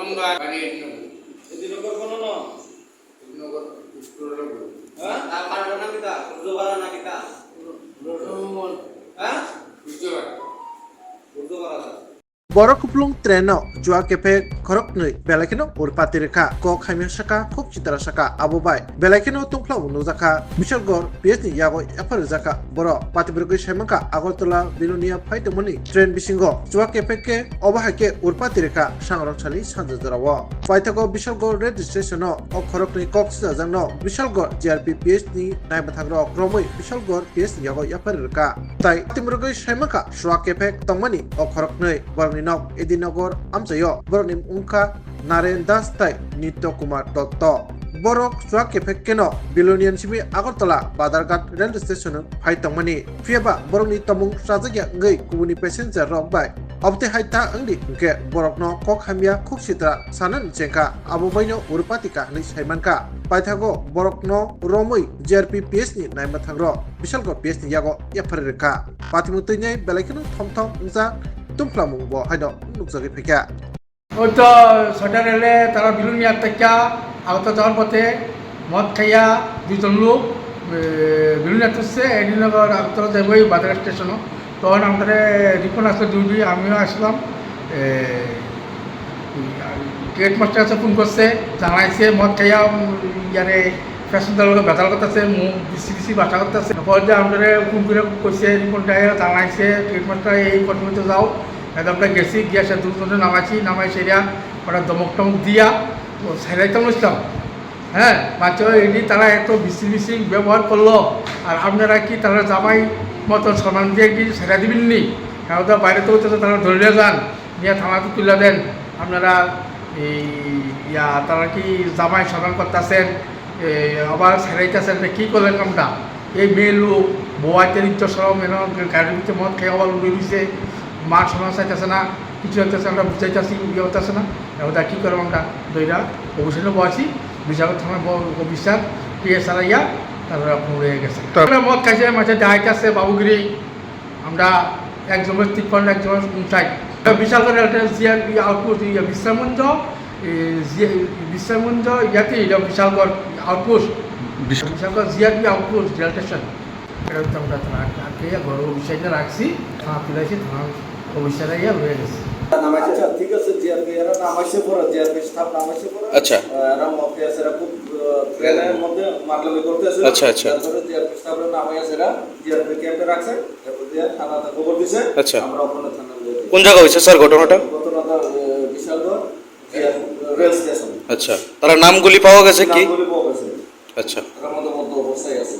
আমরা বাড়ি এদিনকর কোন না নগর স্কুলের হ্যাঁ তা পারবে না কিতা উর্দু বাড়া না কিতা হ্যাঁ উর্দু বাড়া Borok kuplung treno jua kepe korok nui belakino urpati reka ko khamya saka khop chitara saka abubai belakino tungpla unuzaka bishalgor PhD yago yapar zaka boro patibrogoi shaimaka agortola bilunia phaitomoni train bisingo jua kepe ke obahake urpati reka sangrok chali sanjajarawo paithago bishalgor registration o korok nui kok sajangno bishalgor JRP PhD naibathagra kromoi bishalgor PhD yago yapar reka tai patibrogoi shaimaka jua kepe tongmani o korok nui Nok Edinogor Amsayo Bornim Unka Naren Das Tai Nityo Kumar Dotto Borok Swak Kepekeno Bilonian Sibi Agartala Badargat Railway Station Haitongmani Fiaba Boroni Tomung Sajagya Ngai Kubuni Passenger Rock by Opte Haita Angdi Nke Borokno Kok Hamia Kuksitra Sanan Chenka Abubaino Urpatika Ni Saimanka Paithago Borokno Romui JRP PhD Naimathangro Bishalgo PhD Yago Yaparika Patimutunyai Belakino Thomthom Unza Tumplamung bo haido nukjagi phekya ওইতো ছটা রেলে তারা বিলুনিয়া থেকে আহত যাওয়ার পথে মদ খাইয়া দুজন লোক বিলুনিয়া তুলছে এডিনগর আগতলা যাবই বাজার স্টেশনও তখন আমাদের রিপন আসলে ডিউটি আমিও আসলাম গেট মাস্টার কাছে ফোন করছে জানাইছে মদ খাইয়া ইয়ারে প্যাসেঞ্জার লোক ভেজাল করতেছে মুখ বিসি বিসি বাসা করতেছে পরে আমাদের ফোন করে করছে রিপনটা জানাইছে গেট মাস্টার এই কর্মীতে যাও একদমটা গেছি গিয়া সে দুজনে নামাইছি নামাই সেরিয়া ওটা দমক টমক দিয়া সাইরাইতাম ইসলাম হ্যাঁ মাত্র এটি তারা এত বিসি বিসি ব্যবহার করলো আর আপনারা কি তারা জামাই মতো সম্মান দিয়ে কি সেরা দিবেন নি হ্যাঁ ওটা বাইরে তো তারা ধরে যান নিয়ে থানাতে তুলে দেন আপনারা এই তারা কি জামাই সম্মান করতেছেন আবার সেরাইতেছেন কী করলেন কামটা এই মেয়ে লোক বোয়াইতে নিত্য সরম এনে গাড়ির ভিতরে মদ খেয়ে আবার উড়ে দিয়েছে মা শোনা চাইতেছে না কিছু হইতেছে আমরা বুঝাইতেছি ইয়ে হতেছে না ওটা কী করবো আমরা দইরা অবশ্যই বসি বিচার থানায় অফিসার পিএস সারাইয়া তারপরে উড়ে গেছে মদ খাইছে মাঝে দেখাইতেছে বাবুগিরি আমরা একজনের 53 একজনের 59 বিশাল করে একটা আউটপোস্ট বিশ্রামঞ্জ বিশ্রামঞ্জ ইয়াতে এটা Bishalgarh outpost Bishalgarh GRP outpost rail station এটা হচ্ছে আমরা আগে ঘর অফিসারটা রাখছি থানা তুলেছি থানা অফিসার ইয়া রয়ে গেছে আচ্ছা ঠিক আছে জিআরপি এরা নামাইছে পড়া জিআরপি স্টাফ নামাইছে পড়া আচ্ছা এরা অফিসাররা খুব ট্রেনের মধ্যে মারলামি করতেছে আচ্ছা আচ্ছা তারপরে জিআরপি স্টাফরা নামাইছে এরা জিআরপি ক্যাম্পে রাখছে তারপর দিয়ে থানাতে খবর দিছে আচ্ছা আমরা ওখানে থানা কোন জায়গা হইছে স্যার ঘটনাটা বিশালগড় রেল স্টেশন আচ্ছা তারা নামগুলি পাওয়া গেছে কি নামগুলি পাওয়া গেছে আচ্ছা তার মধ্যে অবস্থায় আছে